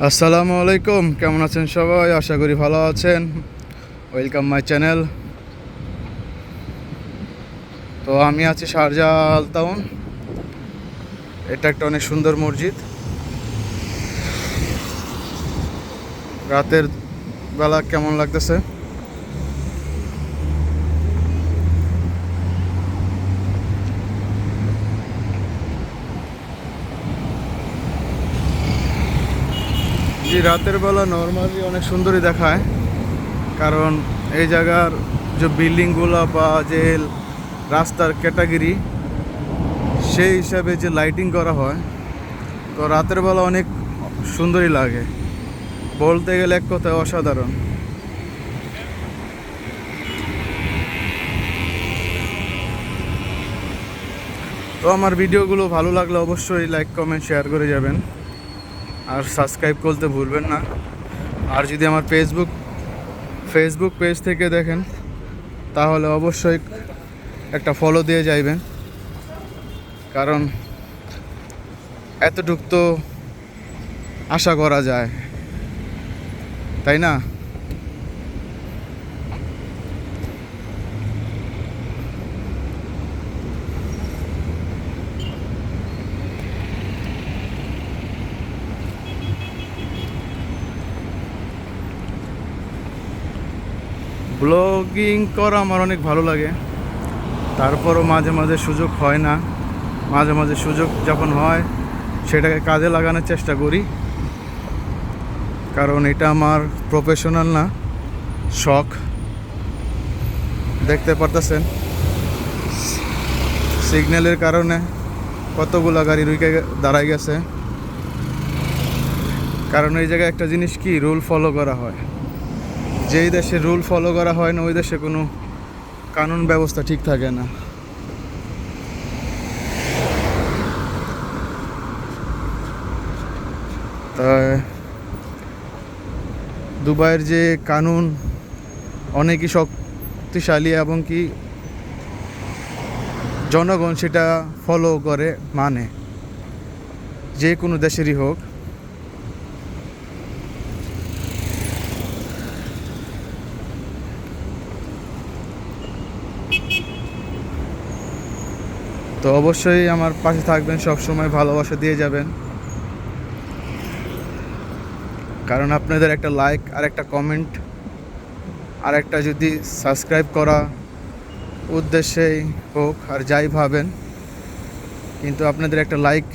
আসসালামু আলাইকুম, কেমন আছেন সবাই? আশা করি ভালো আছেন। Welcome my channel. তো আমি আছি শারজাহ আল টাউন। এটা একটা অনেক সুন্দর মসজিদ। রাতের বেলা কেমন লাগতেছে? যে রাতের বেলা নর্মালি অনেক সুন্দরই দেখায়, কারণ এই জায়গার যে বিল্ডিংগুলো বা যে রাস্তার ক্যাটাগরি সেই হিসাবে যে লাইটিং করা হয়, তো রাতের বেলা অনেক সুন্দরই লাগে। বলতে গেলে এক কথায় অসাধারণ। তো আমার ভিডিওগুলো ভালো লাগলে অবশ্যই লাইক কমেন্ট শেয়ার করে যাবেন, আর সাবস্ক্রাইব করতে ভুলবেন না। আর যদি আমার ফেসবুক পেজ থেকে দেখেন তাহলে অবশ্যই একটা ফলো দিয়ে যাইবেন, কারণ এতটুক তো আশা করা যায়, তাই না? ব্লগিং করা আমার অনেক ভালো লাগে, তারপরও মাঝে মাঝে সুযোগ হয় না। মাঝে মাঝে সুযোগ যখন হয় সেটাকে কাজে লাগানোর চেষ্টা করি, কারণ এটা আমার প্রফেশনাল না, শখ। দেখতে পারতেছেন সিগন্যালের কারণে কতগুলো গাড়ি রুইকে দাঁড়াই গেছে, কারণ এই জায়গায় একটা জিনিস কি, রুল ফলো করা হয়। যেই দেশে রুল ফলো করা হয় না, ওই দেশে কোনো কানুন ব্যবস্থা ঠিক থাকে না। তাই দুবাইয়ের যে কানুন অনেকই শক্তিশালী, এবং কি জনগণ সেটা ফলো করে, মানে যে কোনো দেশেরই হোক। তো অবশ্যই আমার পাশে থাকবেন, সব সময় ভালোবাসা দিয়ে যাবেন, কারণ আপনাদের একটা লাইক আর একটা কমেন্ট আর একটা যদি সাবস্ক্রাইব করা উদ্দেশ্যেই হোক আর যাই ভাবেন, কিন্তু আপনাদের একটা লাইক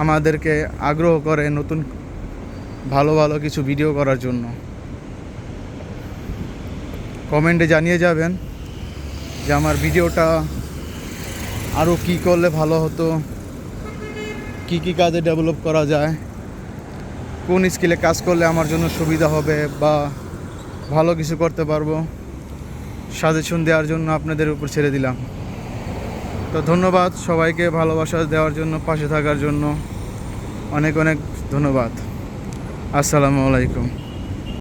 আমাদেরকে আগ্রহ করে নতুন ভালো ভালো কিছু ভিডিও করার জন্য। কমেন্টে জানিয়ে যাবেন যে আমার ভিডিওটা আরও কী করলে ভালো হতো, কি কি কাজে ডেভেলপ করা যায়, কোন স্কিলে কাজ করলে আমার জন্য সুবিধা হবে বা ভালো কিছু করতে পারবো। সাজেশন দেওয়ার জন্য আপনাদের উপর ছেড়ে দিলাম। তো ধন্যবাদ সবাইকে ভালোবাসা দেওয়ার জন্য, পাশে থাকার জন্য অনেক অনেক ধন্যবাদ। আসসালামু আলাইকুম।